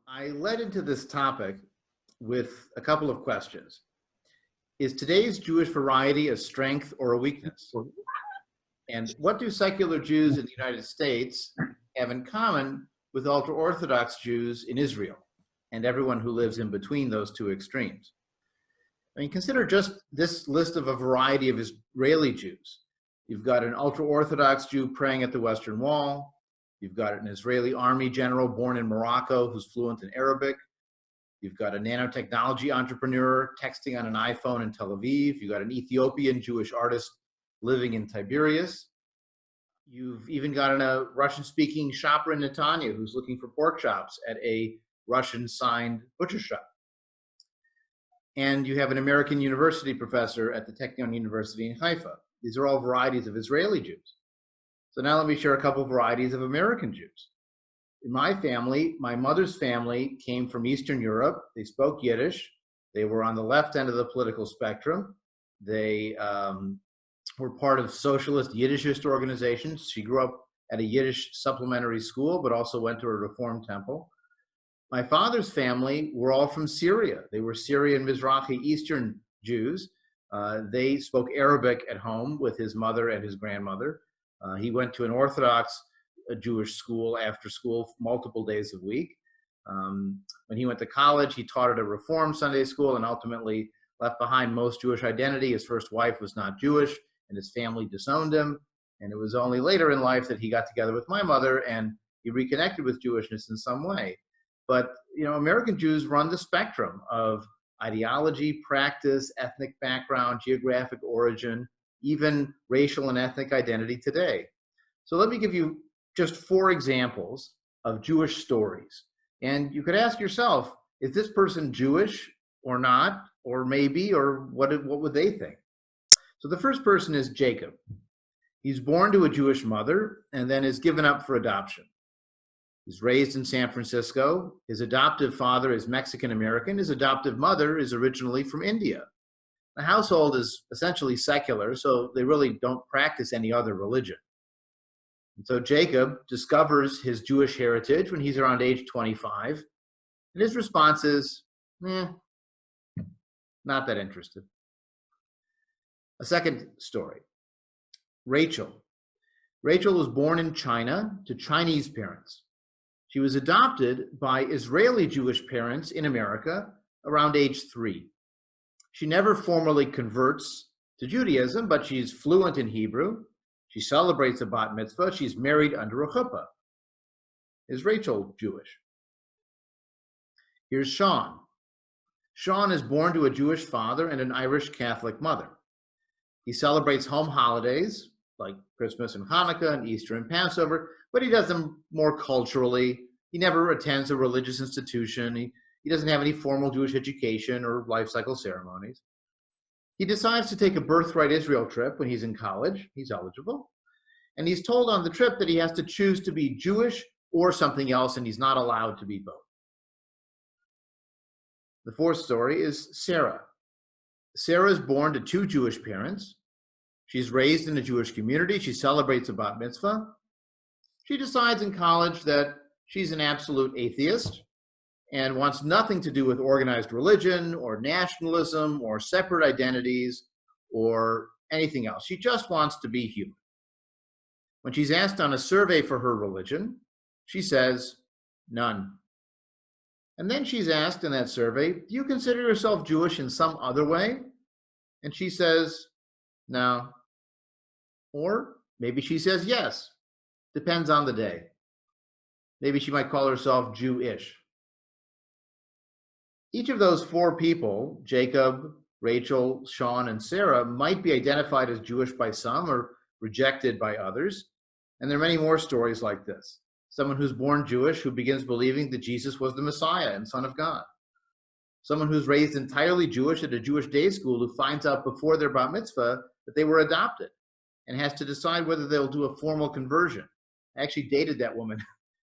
I led into this topic with a couple of questions. Is today's Jewish variety a strength or a weakness? And what do secular Jews in the United States have in common with ultra-Orthodox Jews in Israel and everyone who lives in between those two extremes? I mean, consider just this list of a variety of Israeli Jews. You've got an ultra-Orthodox Jew praying at the Western Wall. You've got an Israeli army general born in Morocco who's fluent in Arabic. You've got a nanotechnology entrepreneur texting on an iPhone in Tel Aviv. You've got an Ethiopian Jewish artist living in Tiberias. You've even got a Russian-speaking shopper in Netanya who's looking for pork chops at a Russian-signed butcher shop. And you have an American university professor at the Technion University in Haifa. These are all varieties of Israeli Jews. So now let me share a couple of varieties of American Jews. In my family, my mother's family came from Eastern Europe. They spoke Yiddish. They were on the left end of the political spectrum. They were part of socialist Yiddishist organizations. She grew up at a Yiddish supplementary school, but also went to a Reform temple. My father's family were all from Syria. They were Syrian Mizrahi Eastern Jews. They spoke Arabic at home with his mother and his grandmother. He went to an Orthodox Jewish school after school multiple days a week. When he went to college, he taught at a Reform Sunday school and ultimately left behind most Jewish identity. His first wife was not Jewish, and his family disowned him. And it was only later in life that he got together with my mother and he reconnected with Jewishness in some way. But, you know, American Jews run the spectrum of ideology, practice, ethnic background, geographic origin, even racial and ethnic identity today. So let me give you just 4 examples of Jewish stories. And you could ask yourself, is this person Jewish or not, or maybe, or what would they think? So the first person is Jacob. He's born to a Jewish mother and then is given up for adoption. He's raised in San Francisco. His adoptive father is Mexican-American. His adoptive mother is originally from India. The household is essentially secular, so they really don't practice any other religion. And so Jacob discovers his Jewish heritage when he's around age 25, and his response is, not that interested. A second story, Rachel. Rachel was born in China to Chinese parents. She was adopted by Israeli Jewish parents in America around age 3. She never formally converts to Judaism, but she's fluent in Hebrew. She celebrates a bat mitzvah. She's married under a chuppah. Is Rachel Jewish? Here's Sean. Sean is born to a Jewish father and an Irish Catholic mother. He celebrates home holidays like Christmas and Hanukkah and Easter and Passover, but he does them more culturally. He never attends a religious institution. He doesn't have any formal Jewish education or life cycle ceremonies. He decides to take a Birthright Israel trip when he's in college. He's eligible. And he's told on the trip that he has to choose to be Jewish or something else, and he's not allowed to be both. The fourth story is Sarah. Sarah is born to 2 Jewish parents. She's raised in a Jewish community. She celebrates a bat mitzvah. She decides in college that she's an absolute atheist and wants nothing to do with organized religion or nationalism or separate identities or anything else. She just wants to be human. When she's asked on a survey for her religion, she says, none. And then she's asked in that survey, do you consider yourself Jewish in some other way? And she says, no. Or maybe she says yes. Depends on the day. Maybe she might call herself Jewish. Each of those 4 people, Jacob, Rachel, Sean, and Sarah, might be identified as Jewish by some or rejected by others. And there are many more stories like this. Someone who's born Jewish who begins believing that Jesus was the Messiah and Son of God. Someone who's raised entirely Jewish at a Jewish day school who finds out before their bat mitzvah that they were adopted and has to decide whether they'll do a formal conversion. I actually dated that woman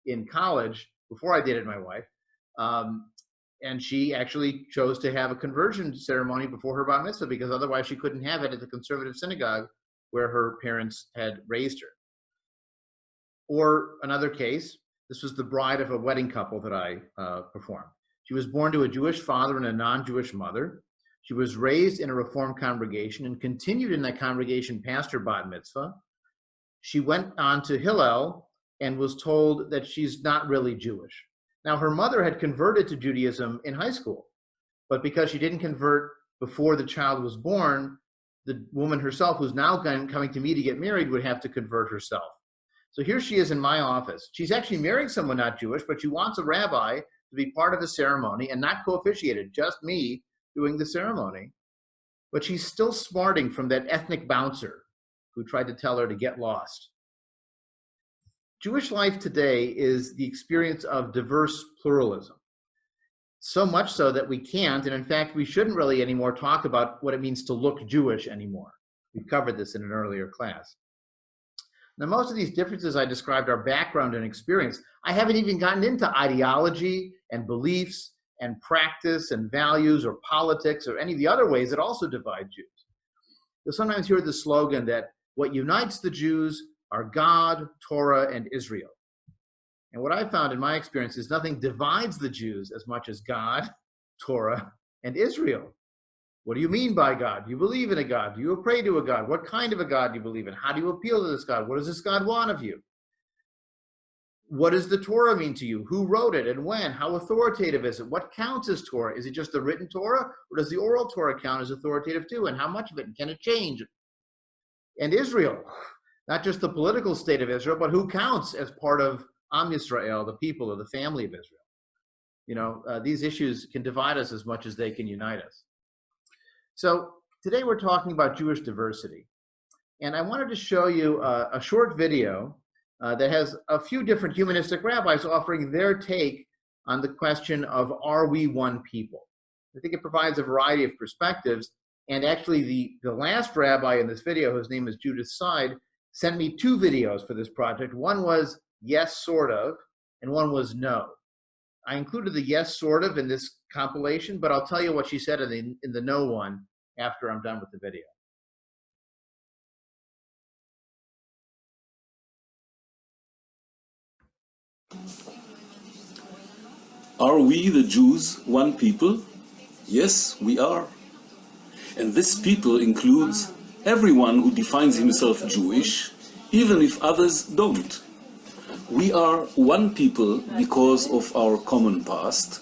in college before I dated my wife. And she actually chose to have a conversion ceremony before her bat mitzvah because otherwise she couldn't have it at the conservative synagogue where her parents had raised her. Or another case, This was the bride of a wedding couple that I performed. She was born to a Jewish father and a non-Jewish mother. She was raised in a Reformed congregation and continued in that congregation past her bat mitzvah. She went on to Hillel and was told that she's not really Jewish. Now, her mother had converted to Judaism in high school, but because she didn't convert before the child was born, the woman herself, who's now coming to me to get married, would have to convert herself. So here she is in my office. She's actually marrying someone not Jewish, but she wants a rabbi to be part of the ceremony and not co-officiated, just me doing the ceremony. But she's still smarting from that ethnic bouncer who tried to tell her to get lost. Jewish life today is the experience of diverse pluralism. So much so that we can't, and in fact, we shouldn't really anymore talk about what it means to look Jewish anymore. We've covered this in an earlier class. Now, most of these differences I described are background and experience. I haven't even gotten into ideology and beliefs and practice and values or politics or any of the other ways that also divide Jews. You'll sometimes hear the slogan that what unites the Jews are God, Torah, and Israel. And what I found in my experience is nothing divides the Jews as much as God, Torah, and Israel. What do you mean by God? Do you believe in a God? Do you pray to a God? What kind of a God do you believe in? How do you appeal to this God? What does this God want of you? What does the Torah mean to you? Who wrote it and when? How authoritative is it? What counts as Torah? Is it just the written Torah, or does the oral Torah count as authoritative too? And how much of it? And can it change? And Israel, not just the political state of Israel, but who counts as part of Am Yisrael, the people or the family of Israel? You know, these issues can divide us as much as they can unite us. So today we're talking about Jewish diversity. And I wanted to show you a short video that has a few different humanistic rabbis offering their take on the question of, are we one people? I think it provides a variety of perspectives. And actually the last rabbi in this video, whose name is Judith Seid, sent me two videos for this project. One was yes, sort of, and one was no. I included the yes, sort of in this compilation, but I'll tell you what she said in the no one after I'm done with the video. Are we, the Jews, one people? Yes, we are. And this people includes everyone who defines himself Jewish, even if others don't. We are one people because of our common past,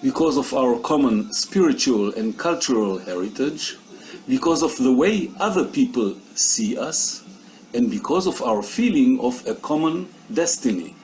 because of our common spiritual and cultural heritage, because of the way other people see us, and because of our feeling of a common destiny.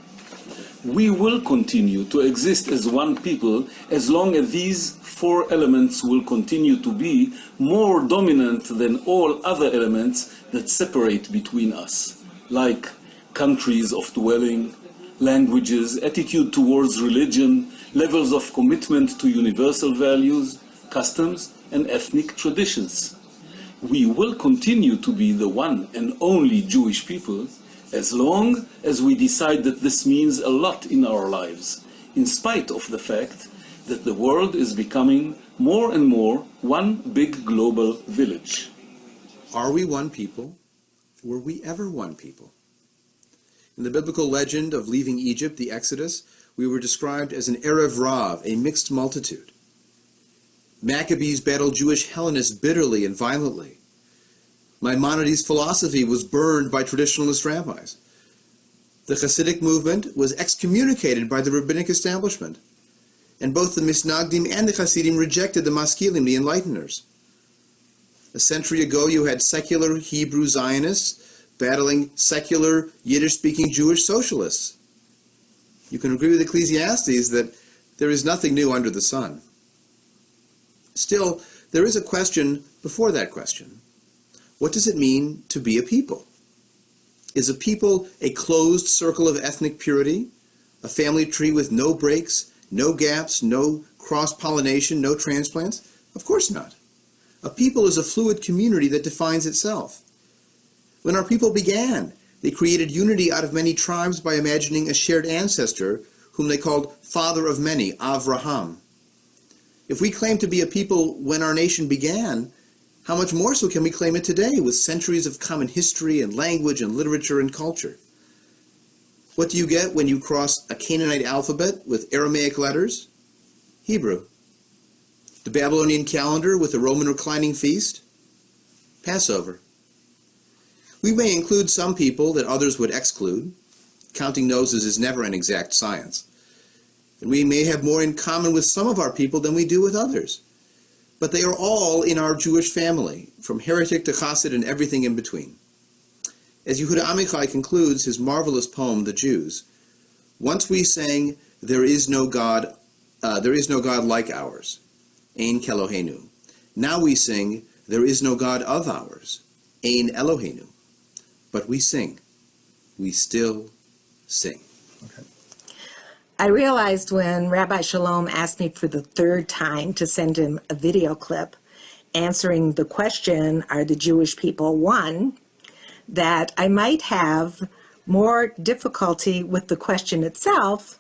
We will continue to exist as one people as long as these four elements will continue to be more dominant than all other elements that separate between us, like countries of dwelling, languages, attitude towards religion, levels of commitment to universal values, customs, and ethnic traditions. We will continue to be the one and only Jewish people as long as we decide that this means a lot in our lives, in spite of the fact that the world is becoming more and more one big global village. Are we one people? Were we ever one people? In the biblical legend of leaving Egypt, the Exodus, we were described as an Erev Rav, a mixed multitude. Maccabees battled Jewish Hellenists bitterly and violently. Maimonides' philosophy was burned by traditionalist rabbis. The Hasidic movement was excommunicated by the rabbinic establishment. And both the Misnagdim and the Hasidim rejected the Maskilim, the Enlighteners. A century ago, you had secular Hebrew Zionists battling secular Yiddish-speaking Jewish socialists. You can agree with Ecclesiastes that there is nothing new under the sun. Still, there is a question before that question. What does it mean to be a people? Is a people a closed circle of ethnic purity, a family tree with no breaks, no gaps, no cross-pollination, no transplants? Of course not. A people is a fluid community that defines itself. When our people began, they created unity out of many tribes by imagining a shared ancestor whom they called Father of Many, Avraham. If we claim to be a people when our nation began, how much more so can we claim it today with centuries of common history and language and literature and culture? What do you get when you cross a Canaanite alphabet with Aramaic letters? Hebrew. The Babylonian calendar with the Roman reclining feast? Passover. We may include some people that others would exclude. Counting noses is never an exact science. And we may have more in common with some of our people than we do with others. But they are all in our Jewish family, from heretic to chassid and everything in between. As Yehuda Amichai concludes his marvelous poem, The Jews, once we sang, there is no God like ours, Ein Kelohenu. Now we sing, there is no God of ours, Ein Eloheinu. But we sing. We still sing. Okay. I realized when Rabbi Shalom asked me for the third time to send him a video clip answering the question, are the Jewish people one, that I might have more difficulty with the question itself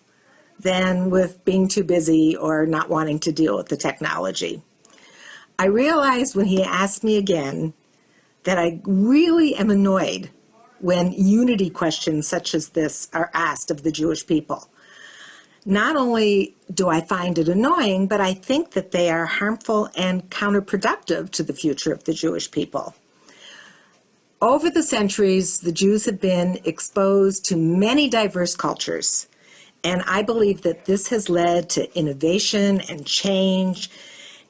than with being too busy or not wanting to deal with the technology. I realized when he asked me again that I really am annoyed when unity questions such as this are asked of the Jewish people. Not only do I find it annoying, but I think that they are harmful and counterproductive to the future of the Jewish people. Over the centuries, the Jews have been exposed to many diverse cultures, and I believe that this has led to innovation and change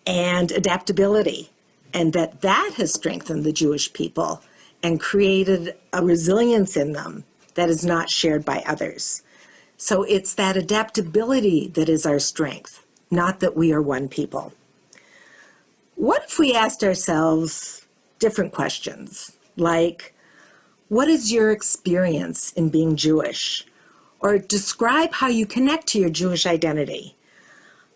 and adaptability, and that has strengthened the Jewish people and created a resilience in them that is not shared by others. So it's that adaptability that is our strength, not that we are one people. What if we asked ourselves different questions, like, what is your experience in being Jewish? Or describe how you connect to your Jewish identity.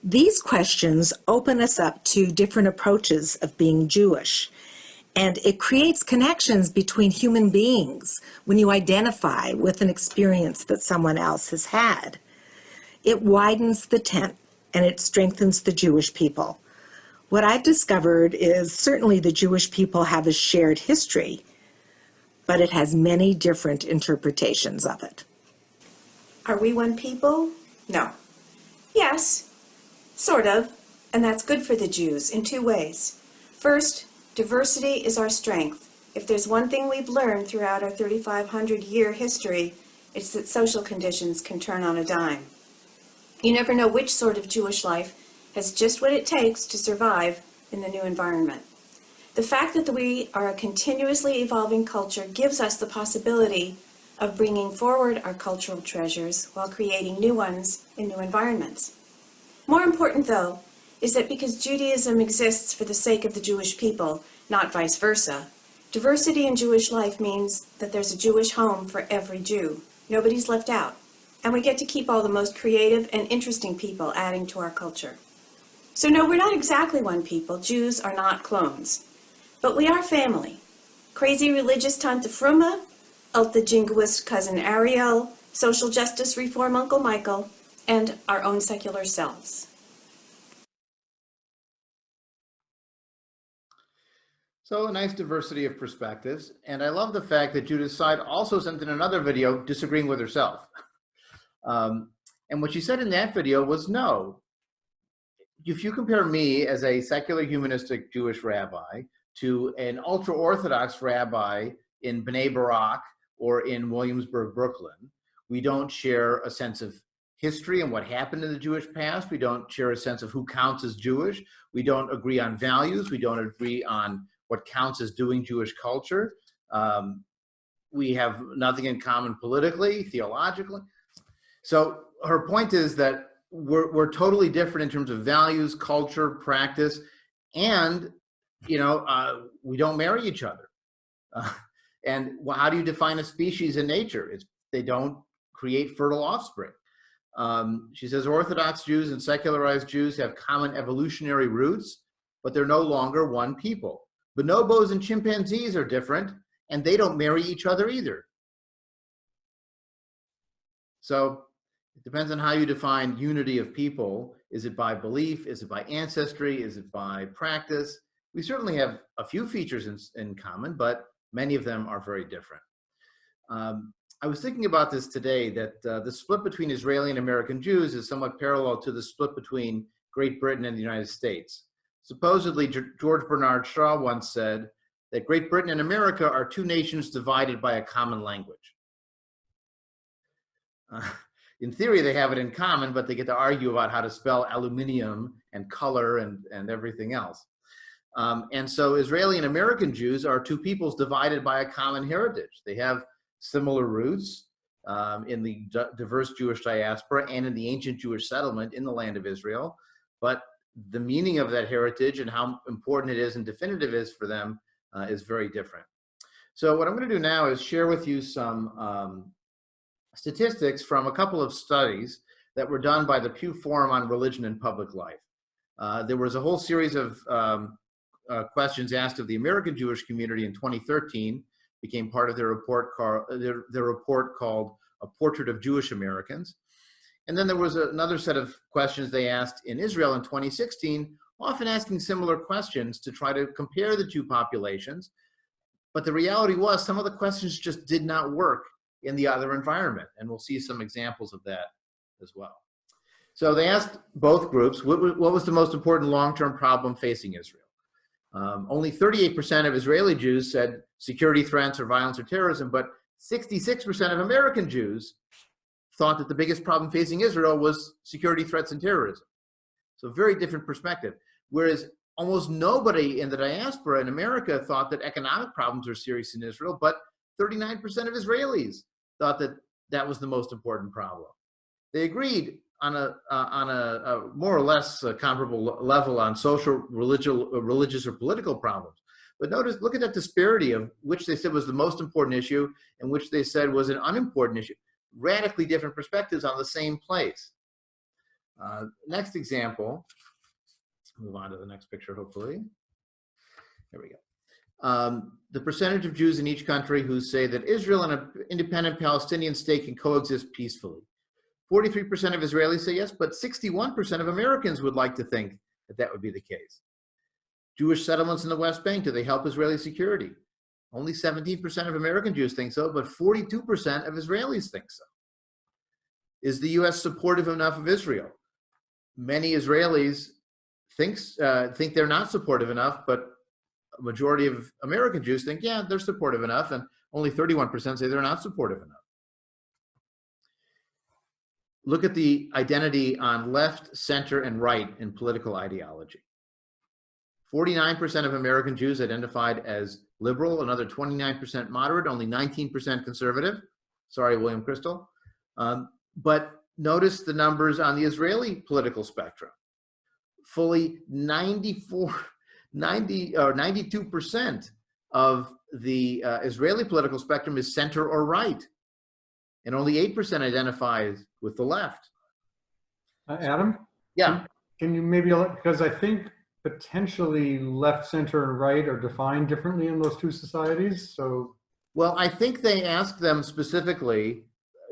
These questions open us up to different approaches of being Jewish. And it creates connections between human beings when you identify with an experience that someone else has had. It widens the tent and it strengthens the Jewish people. What I've discovered is certainly the Jewish people have a shared history, but it has many different interpretations of it. Are we one people? No. Yes, sort of, and that's good for the Jews in two ways. First, diversity is our strength. If there's one thing we've learned throughout our 3,500-year history, it's that social conditions can turn on a dime. You never know which sort of Jewish life has just what it takes to survive in the new environment. The fact that we are a continuously evolving culture gives us the possibility of bringing forward our cultural treasures while creating new ones in new environments. More important, though, is that because Judaism exists for the sake of the Jewish people, not vice versa, diversity in Jewish life means that there's a Jewish home for every Jew. Nobody's left out. And we get to keep all the most creative and interesting people adding to our culture. So no, we're not exactly one people. Jews are not clones. But we are family. Crazy religious Tante Fruma, ultra-jingoist cousin Ariel, social justice reform Uncle Michael, and our own secular selves. So a nice diversity of perspectives. And I love the fact that Judith Seid also sent in another video disagreeing with herself. And what she said in that video was, no, if you compare me as a secular humanistic Jewish rabbi to an ultra-Orthodox rabbi in Bnei Barak or in Williamsburg, Brooklyn, we don't share a sense of history and what happened in the Jewish past. We don't share a sense of who counts as Jewish. We don't agree on values. We don't agree on what counts as doing Jewish culture. We have nothing in common politically, theologically. So her point is that we're totally different in terms of values, culture, practice, and we don't marry each other. And how do you define a species in nature? They don't create fertile offspring. She says Orthodox Jews and secularized Jews have common evolutionary roots, but they're no longer one people. Bonobos and chimpanzees are different, and they don't marry each other either. So it depends on how you define unity of people. Is it by belief? Is it by ancestry? Is it by practice? We certainly have a few features in common, but many of them are very different. I was thinking about this today, that the split between Israeli and American Jews is somewhat parallel to the split between Great Britain and the United States. Supposedly, George Bernard Shaw once said that Great Britain and America are two nations divided by a common language. In theory, they have it in common, but they get to argue about how to spell aluminium and color and everything else. And so Israeli and American Jews are two peoples divided by a common heritage. They have similar roots in the diverse Jewish diaspora and in the ancient Jewish settlement in the land of Israel. But the meaning of that heritage and how important it is and definitive is for them is very different. So what I'm going to do now is share with you some statistics from a couple of studies that were done by the Pew Forum on Religion and Public Life. There was a whole series of questions asked of the American Jewish community in 2013, became part of their report called A Portrait of Jewish Americans. And then there was another set of questions they asked in Israel in 2016, often asking similar questions to try to compare the two populations. But the reality was some of the questions just did not work in the other environment. And we'll see some examples of that as well. So they asked both groups, what was the most important long-term problem facing Israel? Only 38% of Israeli Jews said security threats or violence or terrorism, but 66% of American Jews thought that the biggest problem facing Israel was security threats and terrorism. So very different perspective. Whereas almost nobody in the diaspora in America thought that economic problems are serious in Israel, but 39% of Israelis thought that that was the most important problem. They agreed on a more or less comparable level on social, religious or political problems. But notice, look at that disparity of which they said was the most important issue and which they said was an unimportant issue. Radically different perspectives on the same place. Next example, move on to the next picture, hopefully. There we go. The percentage of Jews in each country who say that Israel and an independent Palestinian state can coexist peacefully. 43% of Israelis say yes, but 61% of Americans would like to think that that would be the case. Jewish settlements in the West Bank, do they help Israeli security? Only 17% of American Jews think so, but 42% of Israelis think so. Is the U.S. supportive enough of Israel? Many Israelis think they're not supportive enough, but a majority of American Jews think, yeah, they're supportive enough, and only 31% say they're not supportive enough. Look at the identity on left, center, and right in political ideology. 49% of American Jews identified as liberal, another 29% moderate, only 19% conservative. Sorry, William Crystal. But notice the numbers on the Israeli political spectrum. Fully 92% of the Israeli political spectrum is center or right. And only 8% identifies with the left. Adam? Yeah. Can you maybe, because I think potentially left, center, and right are defined differently in those two societies, so. Well, I think they asked them specifically,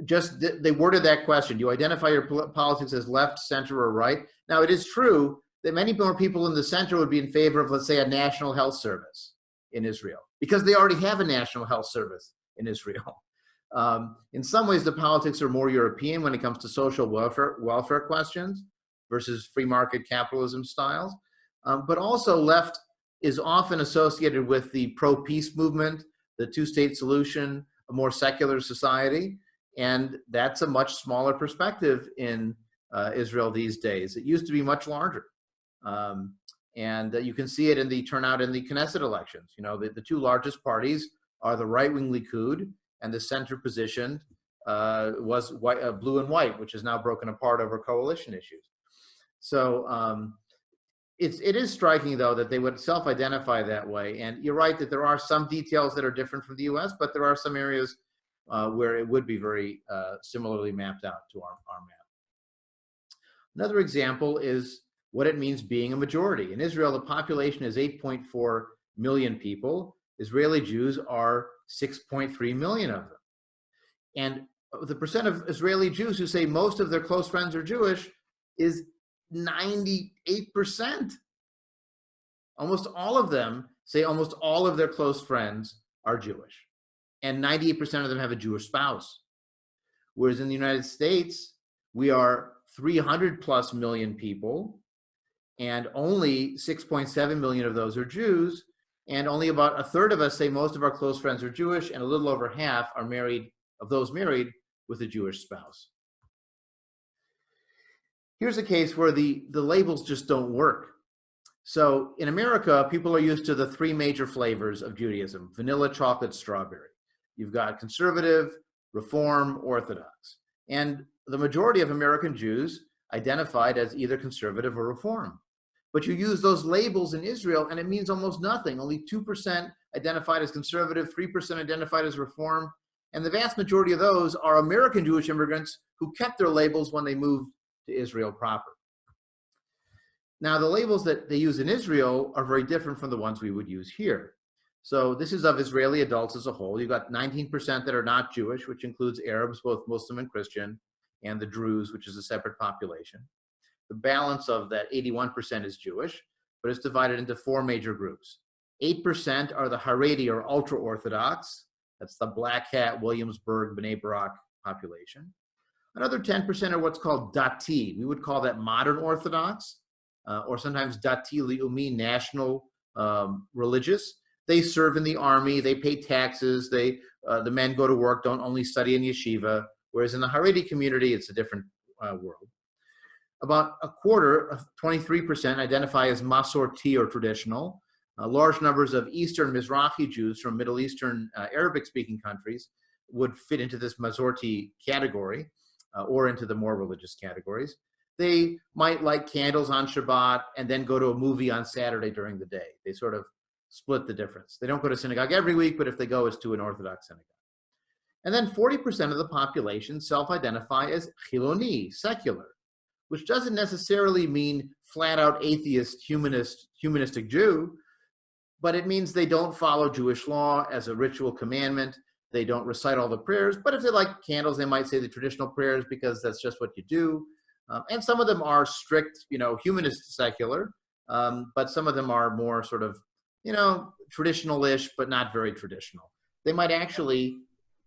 they worded that question, do you identify your politics as left, center, or right? Now, it is true that many more people in the center would be in favor of, let's say, a national health service in Israel, because they already have a national health service in Israel. In some ways, the politics are more European when it comes to social welfare questions versus free market capitalism styles. But also left is often associated with the pro-peace movement, the two-state solution, a more secular society. And that's a much smaller perspective in Israel these days. It used to be much larger. And you can see it in the turnout in the Knesset elections. You know, the two largest parties are the right-wing Likud, and the center position was blue and white, which is now broken apart over coalition issues. So it is striking, though, that they would self-identify that way. And you're right that there are some details that are different from the US, but there are some areas where it would be very similarly mapped out to our map. Another example is what it means being a majority. In Israel, the population is 8.4 million people. Israeli Jews are 6.3 million of them. And the percent of Israeli Jews who say most of their close friends are Jewish is 98%. Almost all of them say almost all of their close friends are Jewish. and 98% of them have a Jewish spouse. Whereas in the United States, we are 300 plus million people, and only 6.7 million of those are Jews, and only about a third of us say most of our close friends are Jewish, and a little over half are married, of those married, with a Jewish spouse. Here's a case where the labels just don't work. So in America, people are used to the three major flavors of Judaism: vanilla, chocolate, strawberry. You've got conservative, reform, Orthodox. And the majority of American Jews identified as either conservative or reform. But you use those labels in Israel and it means almost nothing. Only 2% identified as conservative, 3% identified as reform. And the vast majority of those are American Jewish immigrants who kept their labels when they moved to Israel proper. Now, the labels that they use in Israel are very different from the ones we would use here. So this is of Israeli adults as a whole. You've got 19% that are not Jewish, which includes Arabs, both Muslim and Christian, and the Druze, which is a separate population. The balance of that 81% is Jewish, but it's divided into four major groups. 8% are the Haredi or ultra-Orthodox. That's the Black Hat, Williamsburg, Bnei Brak population. Another 10% are what's called Dati. We would call that modern Orthodox, or sometimes Dati Leumi, national religious. They serve in the army, they pay taxes, the men go to work, don't only study in yeshiva, whereas in the Haredi community, it's a different world. About a quarter, 23%, identify as Masorti or traditional. Large numbers of Eastern Mizrahi Jews from Middle Eastern Arabic-speaking countries would fit into this Masorti category or into the more religious categories. They might light candles on Shabbat and then go to a movie on Saturday during the day. They sort of split the difference. They don't go to synagogue every week, but if they go, it's to an Orthodox synagogue. And then 40% of the population self-identify as Chiloni, secular, which doesn't necessarily mean flat-out atheist, humanistic Jew, but it means they don't follow Jewish law as a ritual commandment. They don't recite all the prayers, but if they like candles, they might say the traditional prayers because that's just what you do. And some of them are strict, humanist secular, but some of them are more sort of, traditional-ish, but not very traditional. They might actually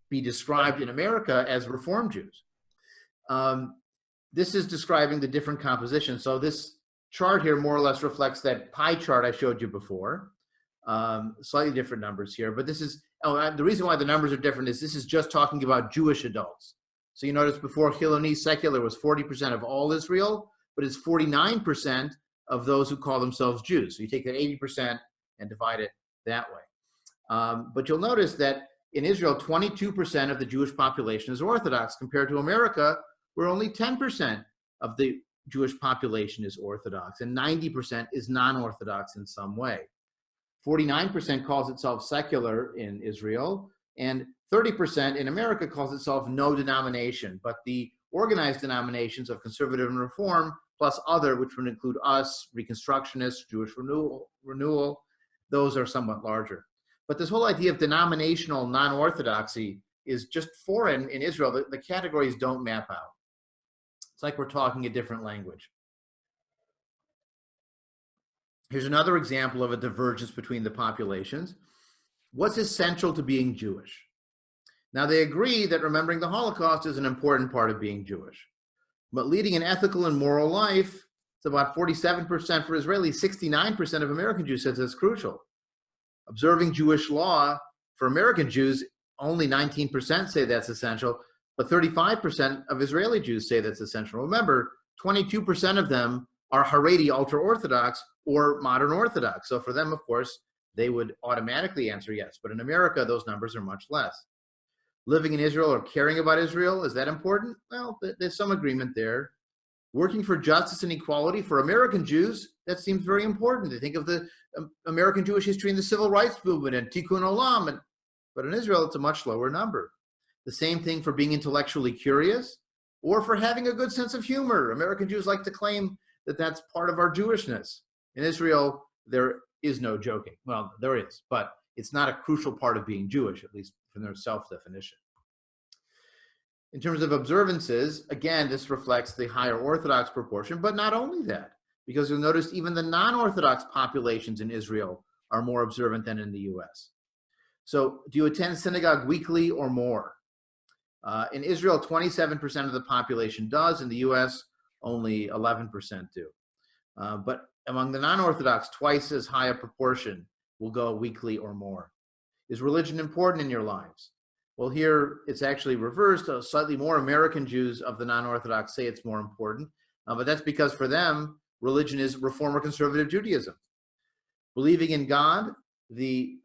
be described in America as Reform Jews. This is describing the different compositions. So this chart here more or less reflects that pie chart I showed you before. Slightly different numbers here, but this is, the reason why the numbers are different is this is just talking about Jewish adults. So you notice before Chiloni secular was 40% of all Israel, but it's 49% of those who call themselves Jews. So you take that 80% and divide it that way. But you'll notice that in Israel, 22% of the Jewish population is Orthodox, compared to America, where only 10% of the Jewish population is Orthodox, and 90% is non-Orthodox in some way. 49% calls itself secular in Israel, and 30% in America calls itself no denomination, but the organized denominations of conservative and reform, plus other, which would include us, Reconstructionists, Jewish renewal, those are somewhat larger. But this whole idea of denominational non-orthodoxy is just foreign in Israel. The categories don't map out. It's like we're talking a different language. Here's another example of a divergence between the populations. What's essential to being Jewish? Now, they agree that remembering the Holocaust is an important part of being Jewish. But leading an ethical and moral life, it's about 47% for Israelis, 69% of American Jews says it's crucial. Observing Jewish law for American Jews, only 19% say that's essential, but 35% of Israeli Jews say that's essential. Remember, 22% of them are Haredi, ultra-Orthodox, or modern Orthodox. So for them, of course, they would automatically answer yes. But in America, those numbers are much less. Living in Israel or caring about Israel, is that important? Well, there's some agreement there. Working for justice and equality for American Jews, that seems very important. They think of the American Jewish history and the civil rights movement and Tikkun Olam, but in Israel, it's a much lower number. The same thing for being intellectually curious or for having a good sense of humor. American Jews like to claim that that's part of our Jewishness. In Israel, there is no joking. Well, there is, but it's not a crucial part of being Jewish, at least from their self-definition. In terms of observances, again, this reflects the higher Orthodox proportion, but not only that, because you'll notice even the non-Orthodox populations in Israel are more observant than in the US. So do you attend synagogue weekly or more? In Israel, 27% of the population does. In the US, only 11% do. But among the non-Orthodox, twice as high a proportion will go weekly or more. Is religion important in your lives? Well, here it's actually reversed. Slightly more American Jews of the non-Orthodox say it's more important, but that's because for them, religion is Reform or Conservative Judaism. Believing in God, the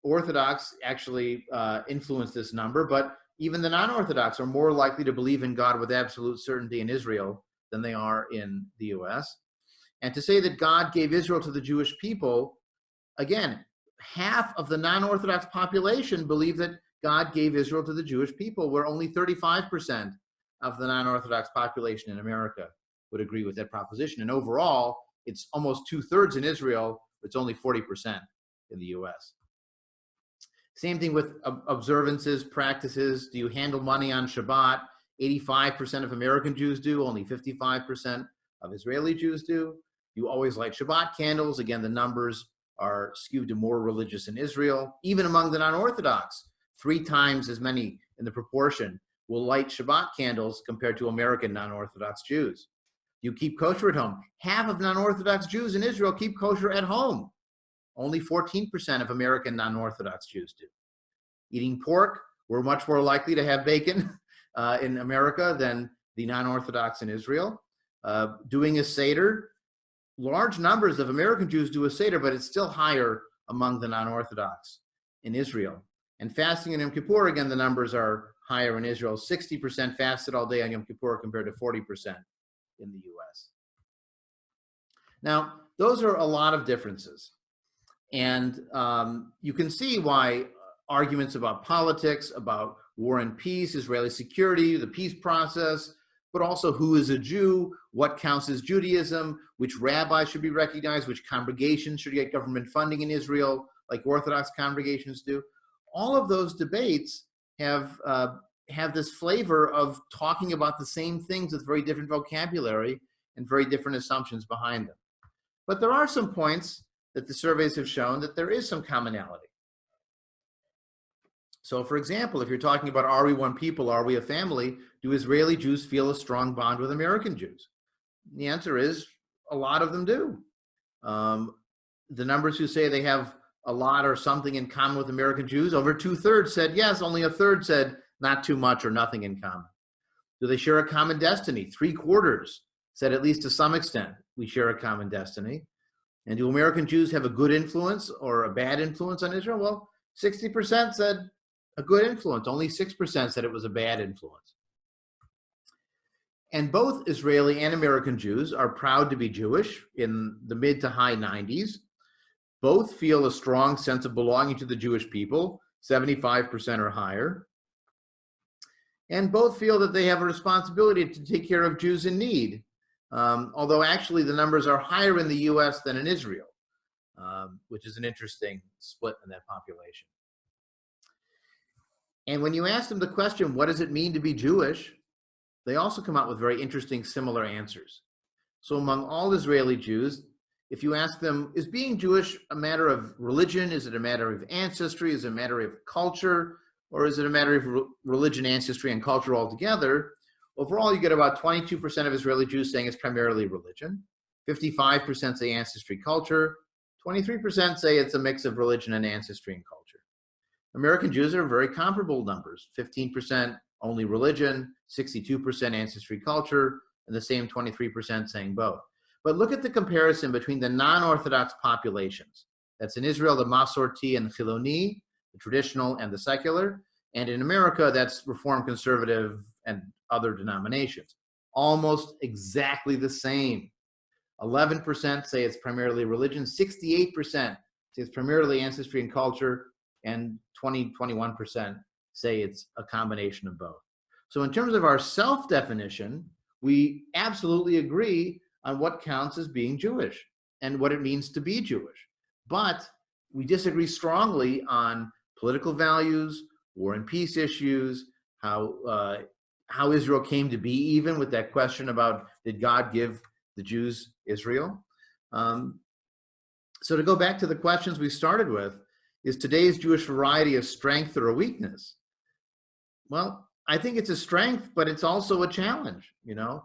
Orthodox actually influence this number, but even the non-Orthodox are more likely to believe in God with absolute certainty in Israel than they are in the US. And to say that God gave Israel to the Jewish people, again, half of the non-Orthodox population believe that God gave Israel to the Jewish people, where only 35% of the non-Orthodox population in America would agree with that proposition. And overall, it's almost 2/3 in Israel, it's only 40% in the US. Same thing with observances, practices. Do you handle money on Shabbat? 85% of American Jews do, only 55% of Israeli Jews do. You always light Shabbat candles. Again, the numbers are skewed to more religious in Israel. Even among the non-Orthodox, 3 times as many in the proportion will light Shabbat candles compared to American non-Orthodox Jews. You keep kosher at home. Half of non-Orthodox Jews in Israel keep kosher at home. Only 14% of American non-Orthodox Jews do. Eating pork, we're much more likely to have bacon in America than the non-Orthodox in Israel. Doing a Seder, large numbers of American Jews do a Seder, but it's still higher among the non-Orthodox in Israel. And fasting in Yom Kippur, again, the numbers are higher in Israel. 60% fasted all day on Yom Kippur compared to 40% in the US. Now, those are a lot of differences. And you can see why arguments about politics, about war and peace, Israeli security, the peace process, but also who is a Jew, what counts as Judaism, which rabbis should be recognized, which congregations should get government funding in Israel, like Orthodox congregations do. All of those debates have this flavor of talking about the same things with very different vocabulary and very different assumptions behind them. But there are some points that the surveys have shown that there is some commonality. So for example, if you're talking about, are we one people, are we a family, do Israeli Jews feel a strong bond with American Jews? The answer is a lot of them do. The numbers who say they have a lot or something in common with American Jews, over 2/3 said yes, only 1/3 said not too much or nothing in common. Do they share a common destiny? 3/4 said at least to some extent we share a common destiny. And do American Jews have a good influence or a bad influence on Israel? Well, 60% said a good influence. Only 6% said it was a bad influence. And both Israeli and American Jews are proud to be Jewish in the mid to high 90s. Both feel a strong sense of belonging to the Jewish people, 75% or higher. And both feel that they have a responsibility to take care of Jews in need. Although actually the numbers are higher in the US than in Israel, which is an interesting split in that population. And when you ask them the question, what does it mean to be Jewish? They also come out with very interesting similar answers. So among all Israeli Jews, if you ask them, is being Jewish a matter of religion? Is it a matter of ancestry? Is it a matter of culture? Or is it a matter of religion, ancestry, and culture altogether? Overall, you get about 22% of Israeli Jews saying it's primarily religion. 55% say ancestry, culture. 23% say it's a mix of religion and ancestry and culture. American Jews are very comparable numbers. 15% only religion, 62% ancestry, culture, and the same 23% saying both. But look at the comparison between the non-Orthodox populations. That's in Israel, the Masorti and Chiloni, the traditional and the secular. And in America, that's Reform, Conservative, and other denominations. Almost exactly the same. 11% say it's primarily religion, 68% say it's primarily ancestry and culture, and 21% say it's a combination of both. So in terms of our self-definition, we absolutely agree on what counts as being Jewish and what it means to be Jewish. But we disagree strongly on political values, war and peace issues, how Israel came to be, even with that question about, did God give the Jews Israel? So to go back to the questions we started with, Is today's Jewish variety a strength or a weakness? Well, I think it's a strength, but it's also a challenge, you know.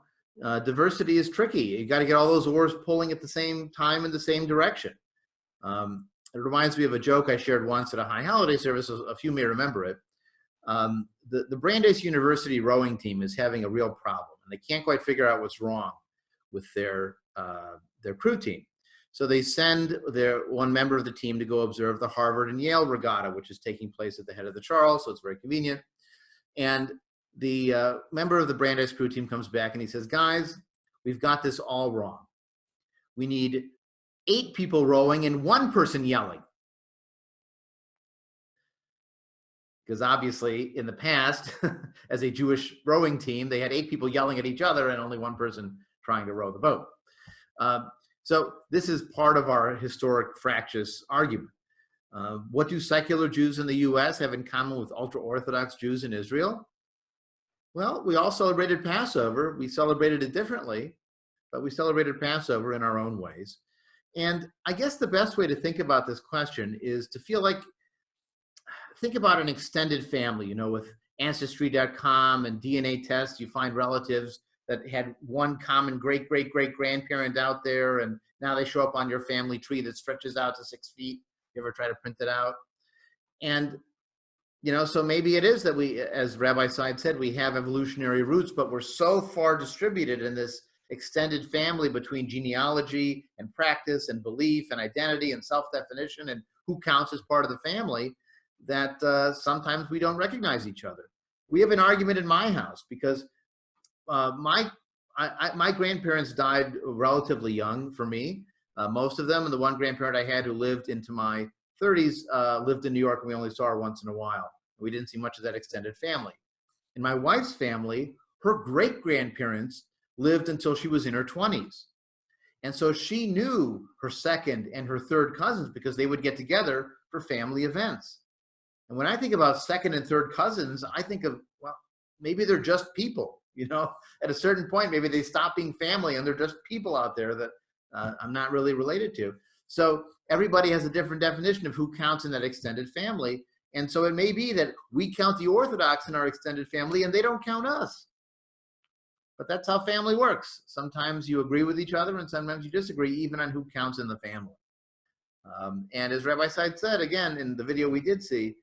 Diversity is tricky. You got to get all those oars pulling at the same time in the same direction. It reminds me of a joke I shared once at a high holiday service. A few may remember it. The Brandeis University rowing team is having a real problem, and they can't quite figure out what's wrong with their crew team. So they send one member of the team to go observe the Harvard and Yale regatta, which is taking place at the head of the Charles, so it's very convenient. And the member of the Brandeis crew team comes back and he says, guys, we've got this all wrong. We need 8 people rowing and 1 person yelling. Because obviously in the past, as a Jewish rowing team, they had 8 people yelling at each other and only 1 person trying to row the boat. So this is part of our historic fractious argument. What do secular Jews in the US have in common with ultra-Orthodox Jews in Israel? Well, we all celebrated Passover. We celebrated it differently, but we celebrated Passover in our own ways. And I guess the best way to think about this question is to think about an extended family, you know, with Ancestry.com and DNA tests. You find relatives that had one common great-great-great-grandparent out there, and now they show up on your family tree that stretches out to 6 feet. You ever try to print it out? And, you know, so maybe it is that we, as Rabbi Seid said, we have evolutionary roots, but we're so far distributed in this extended family between genealogy and practice and belief and identity and self-definition and who counts as part of the family that sometimes we don't recognize each other. We have an argument in my house because my grandparents died relatively young for me, most of them, and the one grandparent I had who lived into my 30s lived in New York, and we only saw her once in a while. We didn't see much of that extended family. In my wife's family, her great-grandparents lived until she was in her 20s. And so she knew her second and her third cousins because they would get together for family events. And when I think about second and third cousins, I think of, well, maybe they're just people, you know, at a certain point, maybe they stop being family and they're just people out there that I'm not really related to. So everybody has a different definition of who counts in that extended family. And so it may be that we count the Orthodox in our extended family and they don't count us. But that's how family works. Sometimes you agree with each other and sometimes you disagree, even on who counts in the family. And as Rabbi Seid said, again, in the video we did see,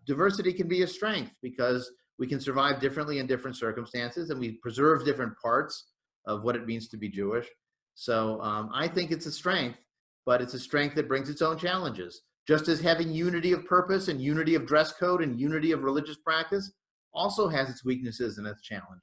diversity can be a strength because we can survive differently in different circumstances and we preserve different parts of what it means to be Jewish. So I think it's a strength, but it's a strength that brings its own challenges. Just as having unity of purpose and unity of dress code and unity of religious practice also has its weaknesses and its challenges.